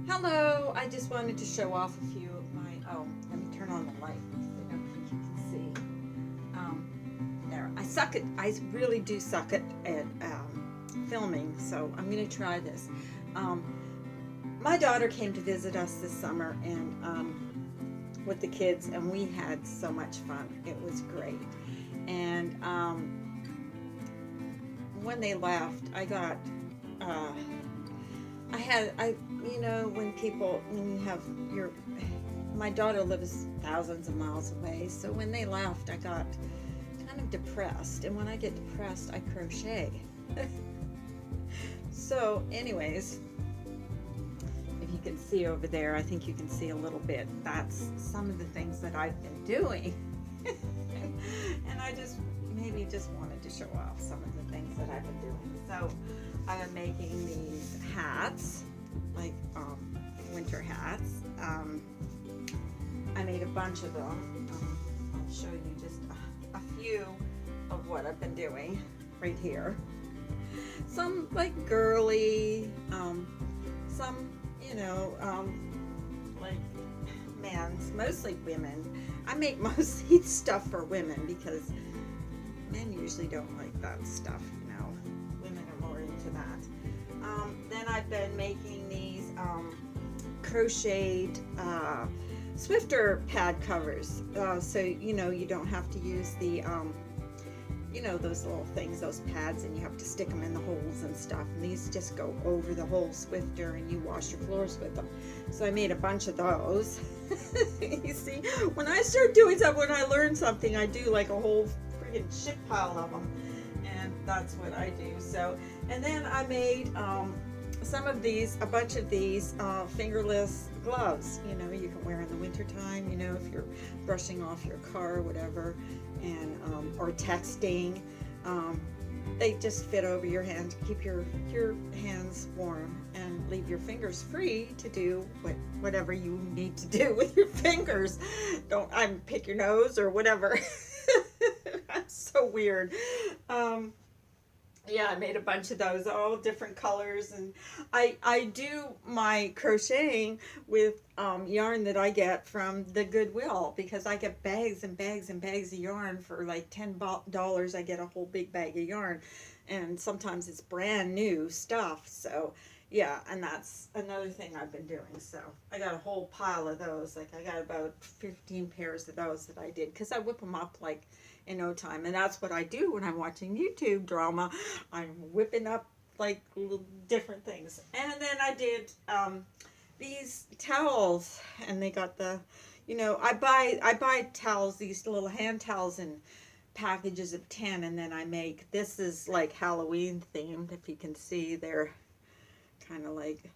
Hello, I just wanted to show off a few of my, let me turn on the light so I don't think you can see. There, I really do suck at filming, so I'm going to try this. My daughter came to visit us this summer and with the kids, and we had so much fun. It was great. And when they left, I got, when you have my daughter lives thousands of miles away, so when they left, I got kind of depressed, and when I get depressed, I crochet. So, anyways, if you can see over there, I think you can see a little bit. That's some of the things that I've been doing. And I maybe just wanted to show off some of the things that I've been doing. So, I am making these hats, like winter hats. I made a bunch of them. I'll show you just a few of what I've been doing right here. Some like girly, some, like men's, mostly women. I make mostly stuff for women because men usually don't like that stuff, Women are more into that. Then I've been making these crocheted Swifter pad covers, so you don't have to use the those little things, those pads, and you have to stick them in the holes and stuff, and these just go over the whole Swifter and you wash your floors with them. So I made a bunch of those. You see, when I start doing something, when I learn something, I do like a whole freaking shit pile of them, and that's what I do. So, and then I made a bunch of these fingerless gloves, you can wear in the winter time, if you're brushing off your car or whatever, and or texting. They just fit over your hand to keep your hands warm and leave your fingers free to do whatever you need to do with your fingers. Don't pick your nose or whatever. That's so weird. Yeah, I made a bunch of those, all different colors, and I do my crocheting with yarn that I get from the Goodwill, because I get bags and bags and bags of yarn for like $10. I get a whole big bag of yarn, and sometimes it's brand new stuff. So yeah, and that's another thing I've been doing. So I got a whole pile of those. Like I got about 15 pairs of those that I did, because I whip them up like in no time, and that's what I do when I'm watching YouTube drama. I'm whipping up like little different things. And then I did these towels, and they got the, I buy towels, these little hand towels in packages of 10, and then I make, this is like Halloween themed. If you can see, they're kind of like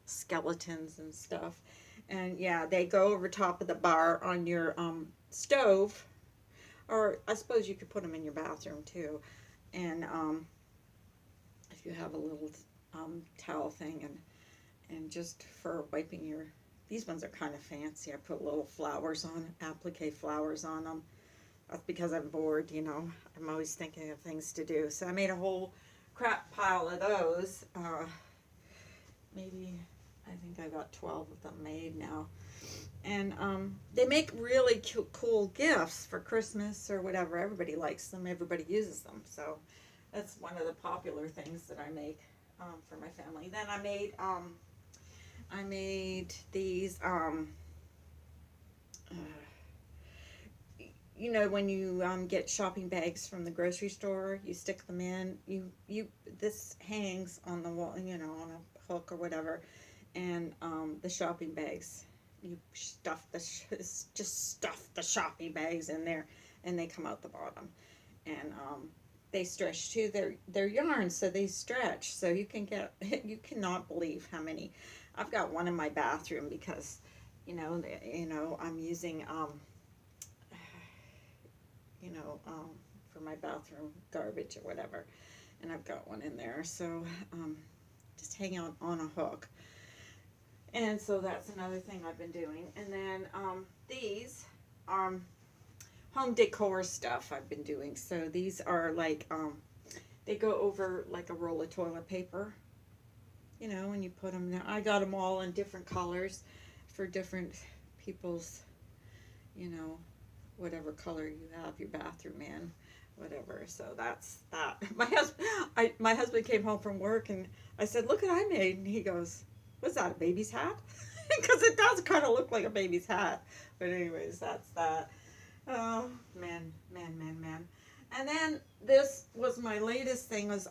skeletons and stuff, and yeah, they go over top of the bar on your stove. Or I suppose you could put them in your bathroom too. And if you have a little towel thing, and just for wiping these ones are kind of fancy. I put little flowers on, applique flowers on them. That's because I'm bored, I'm always thinking of things to do. So I made a whole crap pile of those. Maybe, I think I got 12 of them made now. And they make really cool gifts for Christmas or whatever. Everybody likes them. Everybody uses them. So that's one of the popular things that I make for my family. Then I made these. When you get shopping bags from the grocery store, you stick them in. This hangs on the wall, on a hook or whatever, and the shopping bags. You just stuff the shopping bags in there, and they come out the bottom, and they stretch too. They're yarn, so they stretch. So you cannot believe how many. I've got one in my bathroom because, I'm using for my bathroom garbage or whatever, and I've got one in there. So just hang out on a hook. And so that's another thing I've been doing. And then these home decor stuff I've been doing. So these are like, they go over like a roll of toilet paper. you know, and you put them there. I got them all in different colors for different people's, you know, whatever color you have your bathroom in, whatever. So that's that. My husband came home from work and I said, "Look what I made," and he goes, "What's that? A baby's hat?" Because it does kind of look like a baby's hat. But anyways, that's that. Oh man, man, man, man. And then this was my latest thing was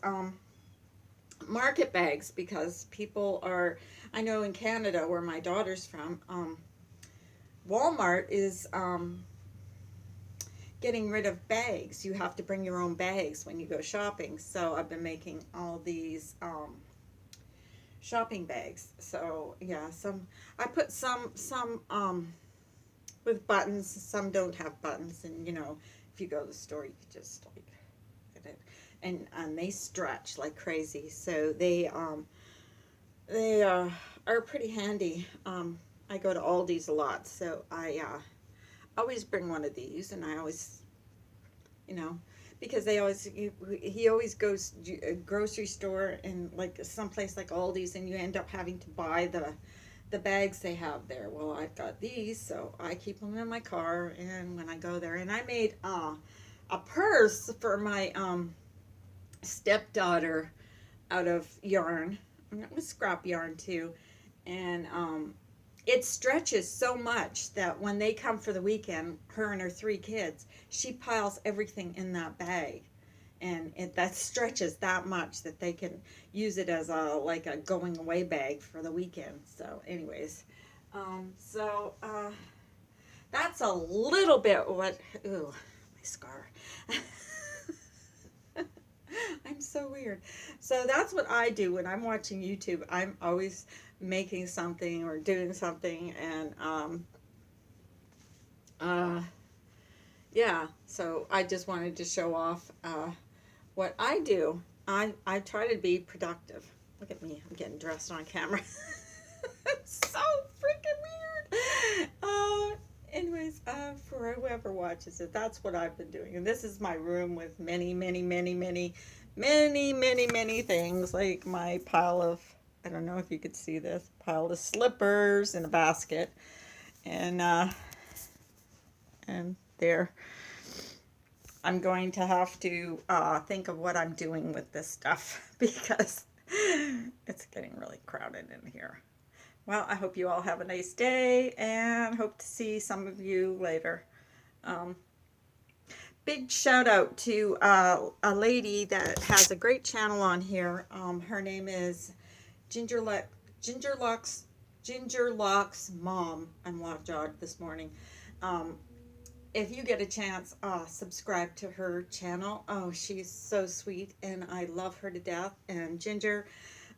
market bags, because people are, I know in Canada where my daughter's from, Walmart is getting rid of bags. You have to bring your own bags when you go shopping. So I've been making all these shopping bags. So yeah, I put some with buttons, some don't have buttons, and you know, if you go to the store you can just like get it, and they stretch like crazy. So they are pretty handy. I go to Aldi's a lot, so I always bring one of these, and I always, you know, because he always goes to a grocery store and like someplace like Aldi's, and you end up having to buy the bags they have there. Well, I've got these, so I keep them in my car, and when I go there, and I made a purse for my stepdaughter out of yarn. It was scrap yarn too, and it stretches so much that when they come for the weekend, her and her 3 kids, she piles everything in that bag, and that stretches that much that they can use it as like a going away bag for the weekend. So anyways, that's a little bit what, ooh, my scar. I'm so weird. So that's what I do when I'm watching YouTube. I'm always making something or doing something, and yeah, so I just wanted to show off what I do. I try to be productive. Look at me, I'm getting dressed on camera. It's so freaking weird. Anyways, for whoever watches it, that's what I've been doing. And this is my room with many, many, many, many, many, many, many things, like my pile of, I don't know if you could see this, pile of slippers in a basket, and there. I'm going to have to think of what I'm doing with this stuff, because it's getting really crowded in here. Well, I hope you all have a nice day, and hope to see some of you later. Big shout out to a lady that has a great channel on here. Her name is Gingerlock's Mom. I'm lockjawed this morning. If you get a chance, subscribe to her channel. Oh, she's so sweet, and I love her to death. And Ginger,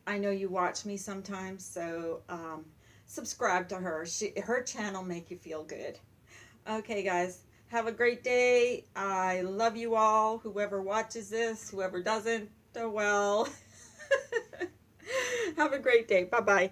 I know you watch me sometimes, so subscribe to her. Her channel make you feel good. Okay, guys, have a great day. I love you all. Whoever watches this, whoever doesn't, oh well. Have a great day. Bye-bye.